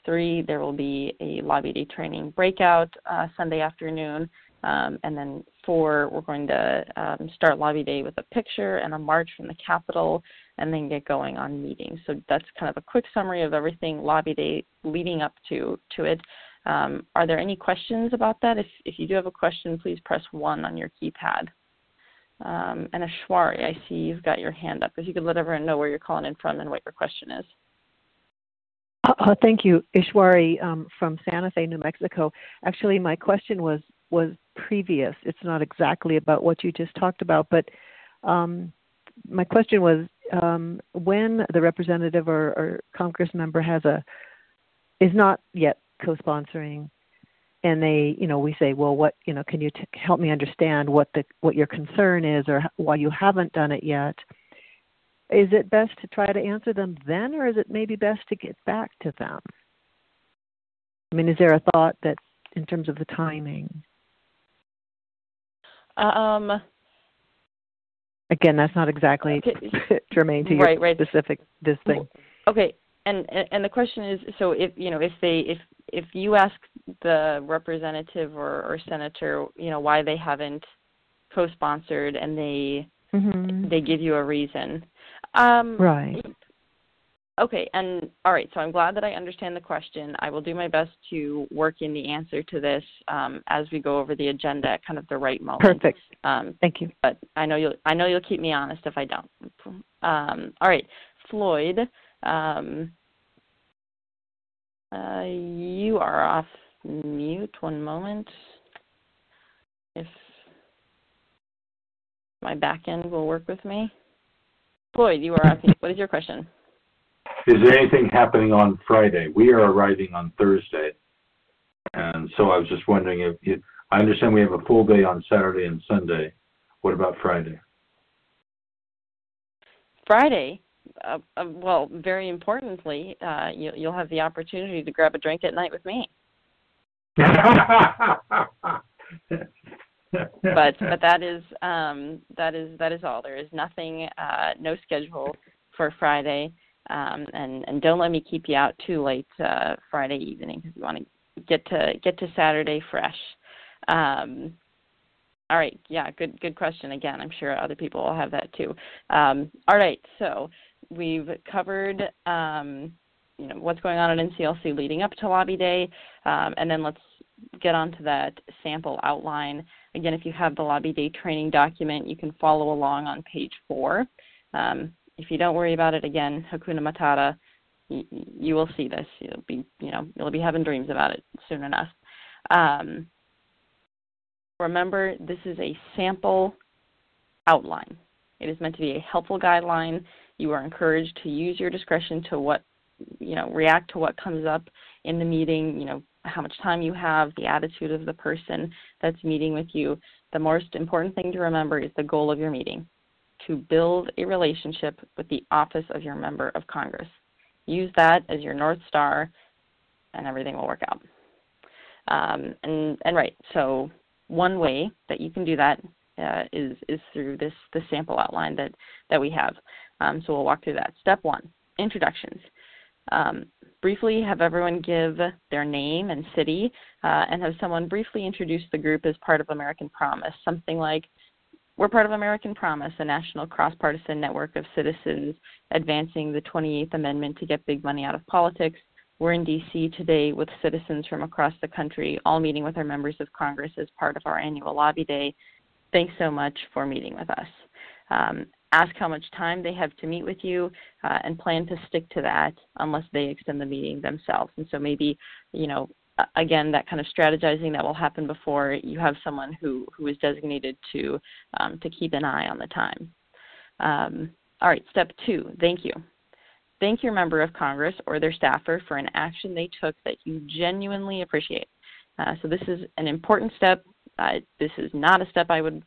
3, there will be a Lobby Day training breakout Sunday afternoon, and then 4, we're going to start Lobby Day with a picture and a march from the Capitol, and then get going on meetings. So that's kind of a quick summary of everything Lobby Day leading up to it. Are there any questions about that? If you do have a question, please press 1 on your keypad. And Ashwari, I see you've got your hand up. If you could let everyone know where you're calling in from and what your question is. Thank you, Ishwari from Santa Fe, New Mexico. Actually, my question was previous. It's not exactly about what you just talked about, but my question was when the representative or Congress member is not yet co-sponsoring, and we say, well, what, can you help me understand what your concern is or why you haven't done it yet? Is it best to try to answer them then, or is it maybe best to get back to them? I mean, is there a thought that in terms of the timing? Again, that's not exactly germane to your specific this thing. Okay. And the question is, so if if you ask the representative or senator, why they haven't co-sponsored, and they give you a reason. Right. Okay, and all right, so I'm glad that I understand the question. I will do my best to work in the answer to this as we go over the agenda at kind of the right moment. Perfect. Thank you. But I know you'll keep me honest if I don't. All right, Floyd, you are off mute. One moment. If my back end will work with me. Floyd, you are off mute. What is your question? Is there anything happening on Friday? We are arriving on Thursday. And so I was just wondering if I understand we have a full day on Saturday and Sunday. What about Friday? Friday, well, very importantly, you'll have the opportunity to grab a drink at night with me. But that is all. There is nothing, no schedule for Friday, and don't let me keep you out too late Friday evening because you want to get to Saturday fresh. All right, yeah, good question. Again, I'm sure other people will have that too. All right, so we've covered what's going on at NCLC leading up to Lobby Day, and then let's get onto that sample outline. Again, if you have the Lobby Day training document, you can follow along on page 4. If you don't worry about it, again, Hakuna Matata, you will see this. You'll be having dreams about it soon enough. Remember, this is a sample outline. It is meant to be a helpful guideline. You are encouraged to use your discretion to react to what comes up in the meeting, how much time you have, the attitude of the person that's meeting with you. The most important thing to remember is the goal of your meeting, to build a relationship with the office of your member of Congress. Use that as your North Star, and everything will work out. Right, so one way that you can do that is through the sample outline that we have. So we'll walk through that. Step 1, introductions. Briefly have everyone give their name and city, and have someone briefly introduce the group as part of American Promise. Something like, we're part of American Promise, a national cross-partisan network of citizens advancing the 28th Amendment to get big money out of politics. We're in D.C. today with citizens from across the country, all meeting with our members of Congress as part of our annual Lobby Day. Thanks so much for meeting with us. Ask how much time they have to meet with you, and plan to stick to that unless they extend the meeting themselves. And so maybe, again, that kind of strategizing that will happen before you have someone who is designated to keep an eye on the time. All right, step 2, thank you. Thank your member of Congress or their staffer for an action they took that you genuinely appreciate. So this is an important step. This is not a step I would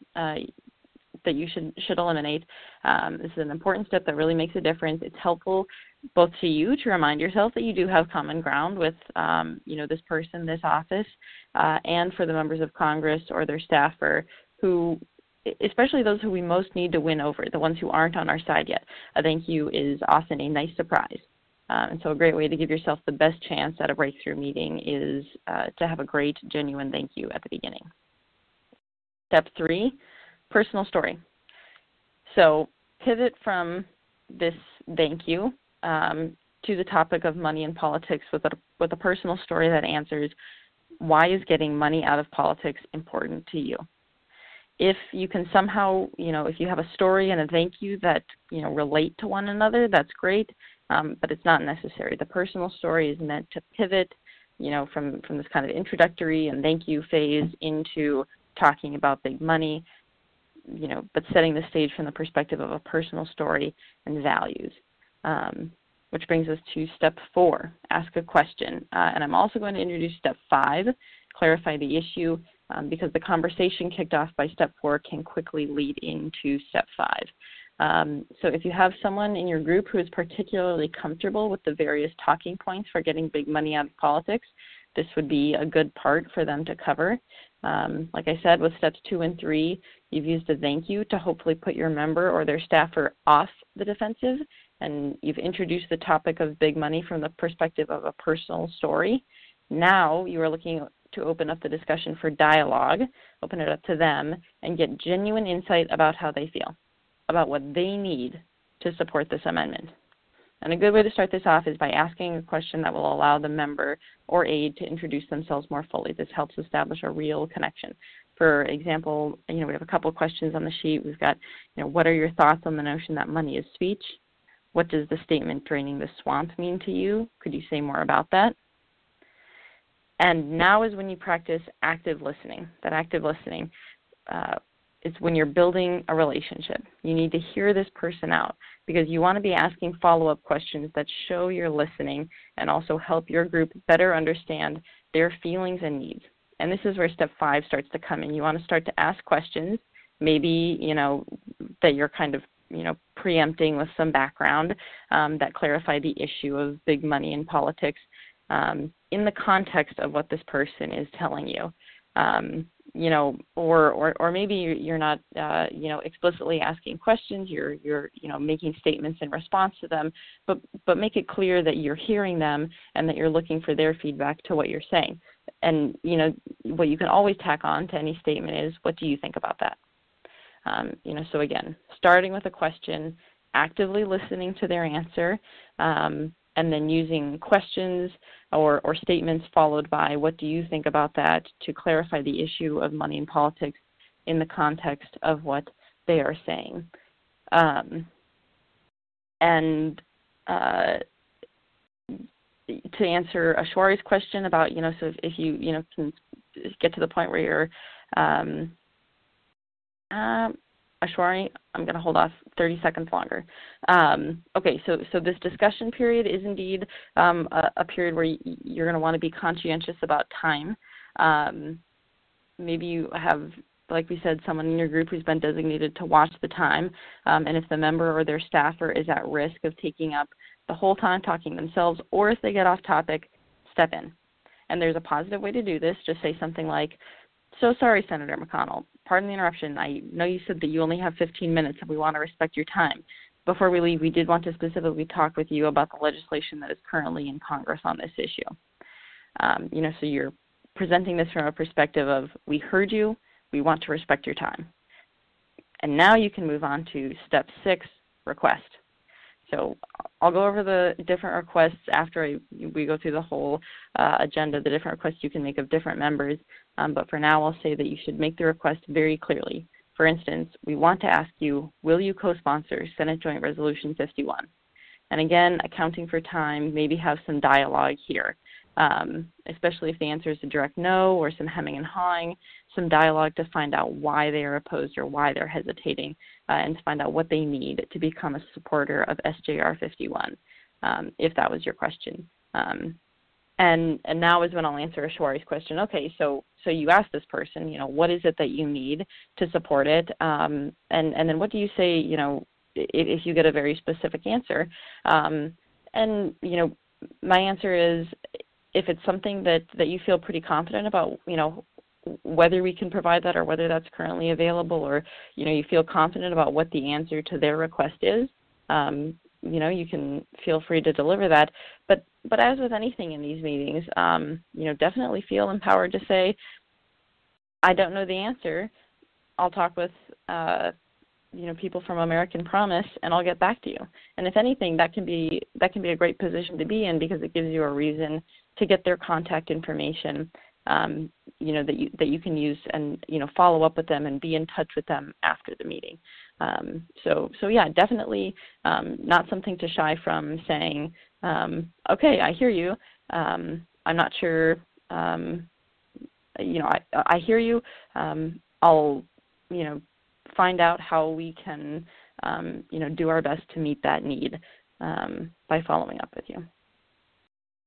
that you should eliminate. This is an important step that really makes a difference. It's helpful both to you to remind yourself that you do have common ground with this person, this office, and for the members of Congress or their staffer who, especially those who we most need to win over, the ones who aren't on our side yet. A thank you is often a nice surprise. And so a great way to give yourself the best chance at a breakthrough meeting is to have a great, genuine thank you at the beginning. Step 3, personal story. So pivot from this thank you to the topic of money and politics with a personal story that answers, why is getting money out of politics important to you? If you can somehow, if you have a story and a thank you that, relate to one another, that's great, but it's not necessary. The personal story is meant to pivot, from this kind of introductory and thank you phase into talking about big money, but setting the stage from the perspective of a personal story and values. Which brings us to step 4, ask a question. And I'm also going to introduce step 5, clarify the issue, because the conversation kicked off by step 4 can quickly lead into step 5. So if you have someone in your group who is particularly comfortable with the various talking points for getting big money out of politics, this would be a good part for them to cover. Like I said, with steps 2 and 3, you've used a thank you to hopefully put your member or their staffer off the defensive and you've introduced the topic of big money from the perspective of a personal story. Now you are looking to open up the discussion for dialogue, open it up to them, and get genuine insight about how they feel, about what they need to support this amendment. And a good way to start this off is by asking a question that will allow the member or aide to introduce themselves more fully. This helps establish a real connection. For example, we have a couple of questions on the sheet. We've got, what are your thoughts on the notion that money is speech? What does the statement draining the swamp mean to you? Could you say more about that? And now is when you practice active listening. That active listening is when you're building a relationship. You need to hear this person out because you want to be asking follow-up questions that show you're listening and also help your group better understand their feelings and needs. And this is where step 5 starts to come in. You want to start to ask questions, maybe, that you're kind of, preempting with some background that clarify the issue of big money in politics in the context of what this person is telling you. Or maybe you're not, explicitly asking questions. You're making statements in response to them, but make it clear that you're hearing them and that you're looking for their feedback to what you're saying. And what you can always tack on to any statement is, what do you think about that? So again, starting with a question, actively listening to their answer, and then using questions or statements followed by, what do you think about that, to clarify the issue of money in politics in the context of what they are saying. And to answer Ashwari's question about, so if you, can get to the point where you're, Ashwari, I'm going to hold off 30 seconds longer. Okay, so this discussion period is indeed a period where you're going to want to be conscientious about time. Maybe you have, like we said, someone in your group who's been designated to watch the time, and if the member or their staffer is at risk of taking up the whole time talking themselves, or if they get off topic, step in. And there's a positive way to do this. Just say something like, so sorry, Senator McConnell. Pardon the interruption. I know you said that you only have 15 minutes and we want to respect your time. Before we leave, we did want to specifically talk with you about the legislation that is currently in Congress on this issue. So you're presenting this from a perspective of, we heard you, we want to respect your time. And now you can move on to step 6, request. So I'll go over the different requests after we go through the whole agenda, the different requests you can make of different members. But for now, I'll say that you should make the request very clearly. For instance, we want to ask you, will you co-sponsor Senate Joint Resolution 51? And again, accounting for time, maybe have some dialogue here, especially if the answer is a direct no or some hemming and hawing, some dialogue to find out why they are opposed or why they're hesitating, and to find out what they need to become a supporter of SJR 51, if that was your question. And now is when I'll answer Ashwari's question. Okay, so you asked this person, what is it that you need to support it? And then what do you say, if you get a very specific answer? And, my answer is, if it's something that you feel pretty confident about, whether we can provide that or whether that's currently available, or, you feel confident about what the answer to their request is, you can feel free to deliver that. But as with anything in these meetings, definitely feel empowered to say, I don't know the answer. I'll talk with, people from American Promise, and I'll get back to you. And if anything, that can be a great position to be in, because it gives you a reason to get their contact information, that you can use and, follow up with them and be in touch with them after the meeting. So yeah, definitely not something to shy from, saying, okay, I hear you. I'm not sure, I hear you. I'll, find out how we can, do our best to meet that need by following up with you.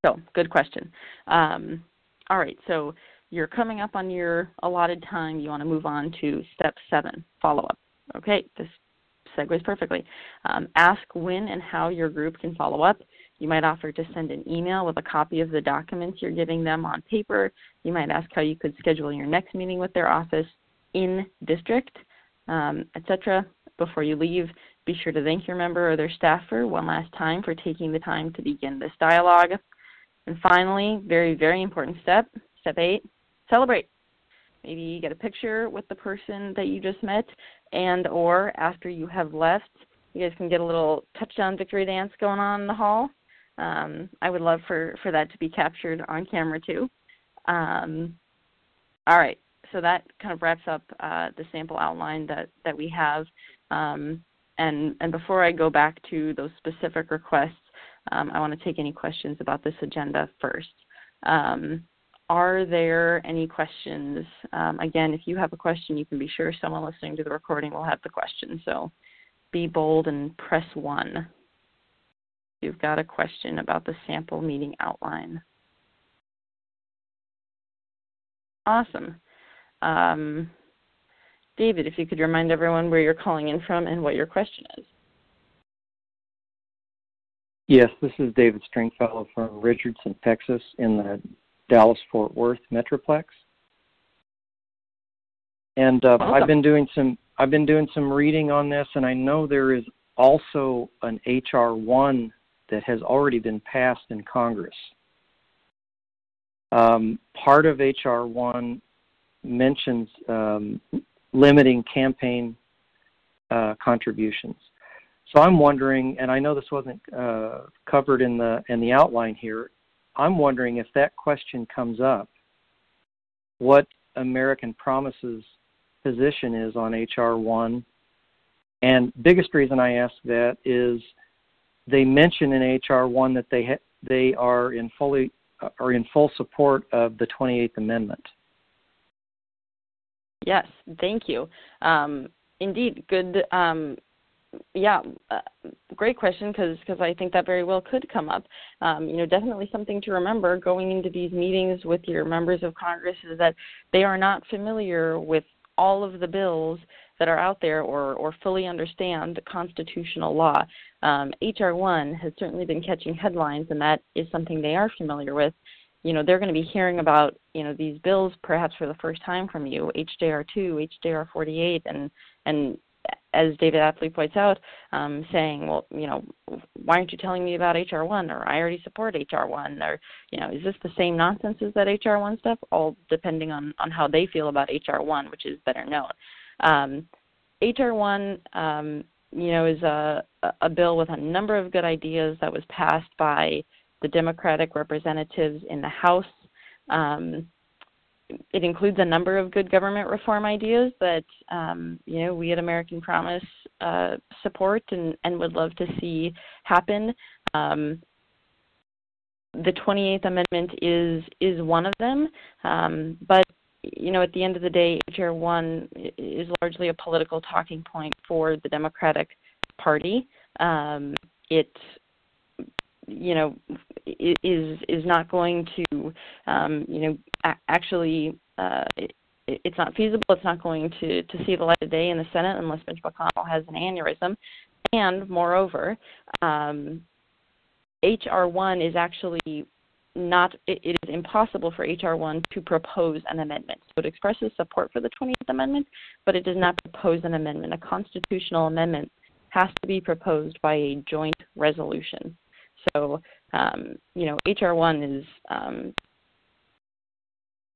So, good question. All right, so you're coming up on your allotted time. You want to move on to step 7, follow-up. Okay, this segues perfectly. Ask when and how your group can follow up. You might offer to send an email with a copy of the documents you're giving them on paper. You might ask how you could schedule your next meeting with their office in district, etc. Before you leave, Be sure to thank your member or their staffer one last time for taking the time to begin this dialogue. And finally, very, very important step, step 8, celebrate. Maybe get a picture with the person that you just met, and or after you have left, you guys can get a little touchdown victory dance going on in the hall. I would love for that to be captured on camera too. All right, so that kind of wraps up the sample outline that we have. And before I go back to those specific requests, I want to take any questions about this agenda first. Are there any questions? Again, if you have a question, you can be sure someone listening to the recording will have the question. So be bold and press 1. You've got a question about the sample meeting outline. Awesome. David, if you could remind everyone where you're calling in from and what your question is. Yes, this is David Stringfellow from Richardson, Texas, in the Dallas-Fort Worth Metroplex. And I've been doing some reading on this, and I know there is also an HR 1 that has already been passed in Congress. Part of HR 1 mentions limiting campaign contributions. So I'm wondering, and I know this wasn't covered in the outline here, I'm wondering if that question comes up, what American Promise's position is on HR 1. And biggest reason I ask that is they mention in HR 1 that they are in full support of the 28th Amendment. Yes, thank you. Indeed, good. Great question, because I think that very well could come up. Definitely something to remember going into these meetings with your members of Congress is that they are not familiar with all of the bills that are out there or fully understand constitutional law. HR 1 has certainly been catching headlines, and that is something they are familiar with. They're going to be hearing about, these bills perhaps for the first time from you, HJR 2, HJR 48, and as David aptly points out, saying, well, why aren't you telling me about HR 1? Or I already support HR 1. Or, is this the same nonsense as that HR 1 stuff? All depending on how they feel about HR 1, which is better known. HR 1, is a bill with a number of good ideas that was passed by the Democratic representatives in the House. It includes a number of good government reform ideas that, we at American Promise support and would love to see happen. The 28th Amendment is one of them, but, at the end of the day, H.R. 1 is largely a political talking point for the Democratic Party. It is not going to, actually, it's not feasible. It's not going to see the light of day in the Senate unless Mitch McConnell has an aneurysm. And moreover, H.R. 1 is actually it is impossible for H.R. 1 to propose an amendment. So it expresses support for the 28th Amendment, but it does not propose an amendment. A constitutional amendment has to be proposed by a joint resolution. So, H.R. 1 is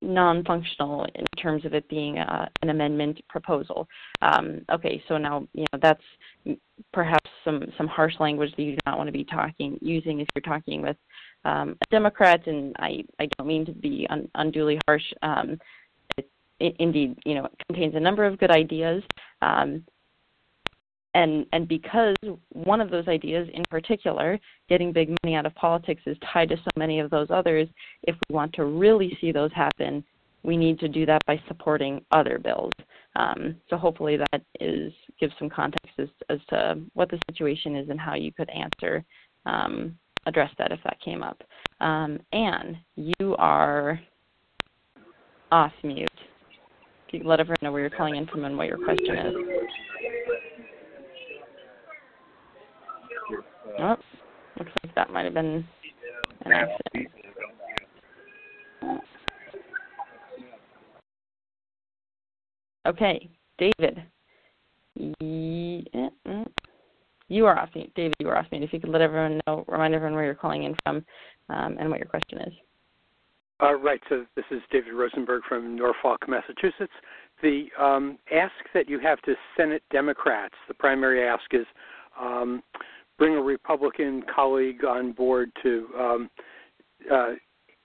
non-functional in terms of it being an amendment proposal. Okay, so now, that's perhaps some harsh language that you do not want to be using if you're talking with a Democrat, and I don't mean to be unduly harsh. Indeed, it contains a number of good ideas. And because one of those ideas in particular, getting big money out of politics, is tied to so many of those others, if we want to really see those happen, we need to do that by supporting other bills. So hopefully that gives some context as to what the situation is and how you could address that if that came up. Anne, you are off mute. If you could let everyone know where you're calling in from and what your question is. Oh, looks like that might have been an accident. Okay, David. You are off mute. David, you are off mute. If you could let everyone know, remind everyone where you're calling in from and what your question is. Right, so this is David Rosenberg from Norfolk, Massachusetts. The ask that you have to Senate Democrats, the primary ask is bring a Republican colleague on board to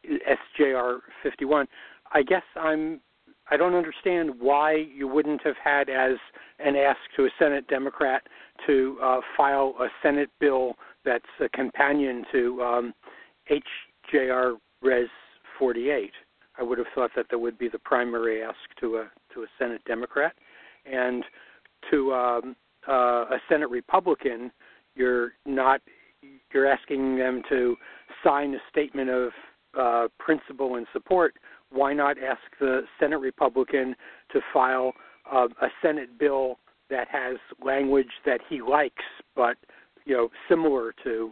SJR 51. I guess I don't understand why you wouldn't have had as an ask to a Senate Democrat to file a Senate bill that's a companion to HJR Res 48. I would have thought that would be the primary ask to a Senate Democrat, and to a Senate Republican, you're asking them to sign a statement of principle and support. Why not ask the Senate Republican to file a Senate bill that has language that he likes, but similar to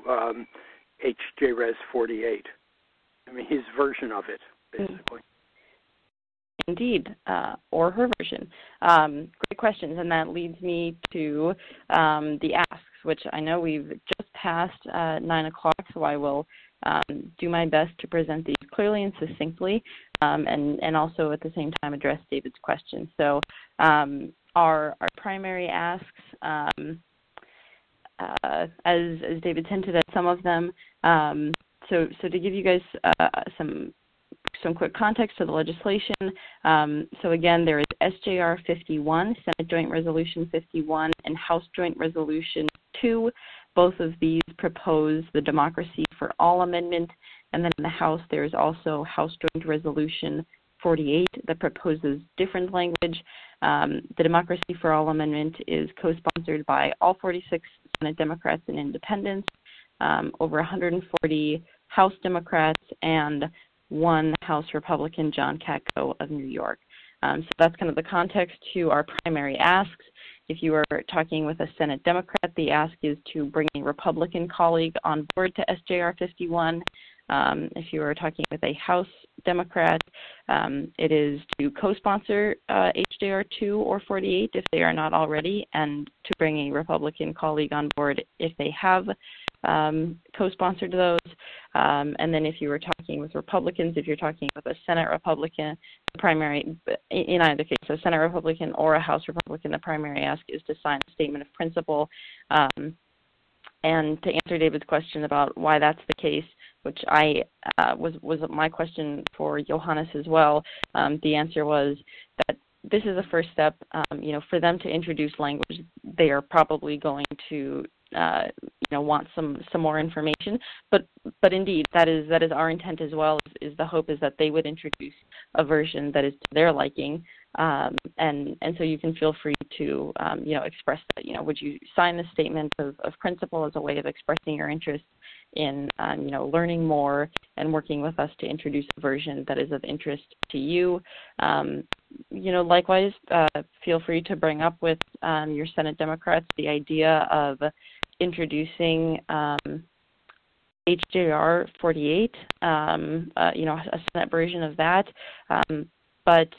HJ Res 48? I mean, his version of it, basically. Indeed, or her version. Great questions, and that leads me to the asks, which I know we've just passed 9 o'clock, so I will do my best to present these clearly and succinctly, and also at the same time address David's questions. So our primary asks, as David hinted at some of them, so to give you guys some quick context to the legislation, so again, there is SJR 51, Senate Joint Resolution 51, and House Joint Resolution 2. Both of these propose the Democracy for All Amendment, and then in the House there is also House Joint Resolution 48 that proposes different language. The Democracy for All Amendment is co-sponsored by all 46 Senate Democrats and Independents, over 140 House Democrats, and 1 House Republican, John Katko of New York. So that's kind of the context to our primary asks. If you are talking with a Senate Democrat, the ask is to bring a Republican colleague on board to SJR 51. If you are talking with a House Democrat, it is to co-sponsor HJR 2 or 48 if they are not already, and to bring a Republican colleague on board if they have co-sponsored those. And then if you were talking with Republicans, if you're talking with a Senate Republican, the primary, in either case, a Senate Republican or a House Republican, the primary ask is to sign a statement of principle. And to answer David's question about why that's the case, which was my question for Johannes as well, the answer was that this is the first step. For them to introduce language, they are probably going to want some more information, but indeed that is our intent as well. Is the hope is that they would introduce a version that is to their liking, and so you can feel free to express that. Would you sign the statement of principle as a way of expressing your interest in learning more and working with us to introduce a version that is of interest to you. Likewise, feel free to bring up with your Senate Democrats the idea of introducing HJR 48, a Senate version of that. But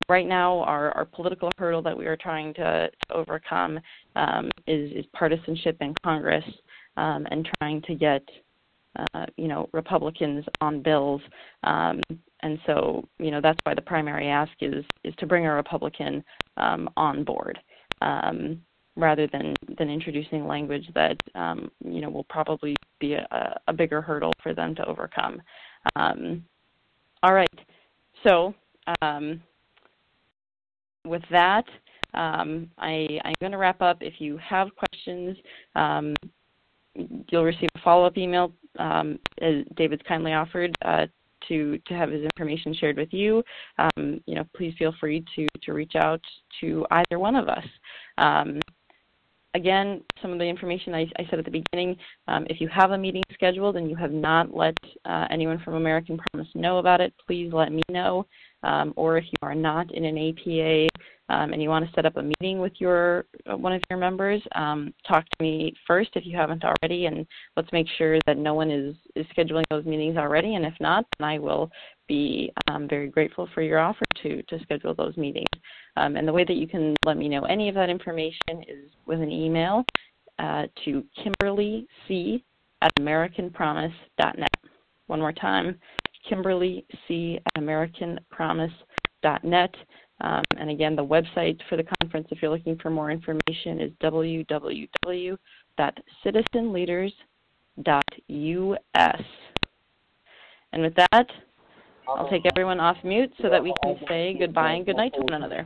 right now, our political hurdle that we are trying to overcome is partisanship in Congress, and trying to get Republicans on bills. And so, that's why the primary ask is to bring a Republican on board, rather than introducing language that will probably be a bigger hurdle for them to overcome. All right. So with that, I'm going to wrap up. If you have questions, you'll receive a follow-up email, as David's kindly offered, to have his information shared with you. Please feel free to reach out to either one of us. Again, some of the information I said at the beginning, if you have a meeting scheduled and you have not let anyone from American Promise know about it, please let me know. Or if you are not in an APA and you want to set up a meeting with your one of your members, talk to me first if you haven't already, and let's make sure that no one is scheduling those meetings already. And if not, then I will be very grateful for your offer to schedule those meetings. And the way that you can let me know any of that information is with an email to KimberlyC@AmericanPromise.net. One more time, KimberlyC@AmericanPromise.net. And again, the website for the conference, if you're looking for more information, is www.citizenleaders.us. And with that, I'll take everyone off mute so that we can say goodbye and good night to one another.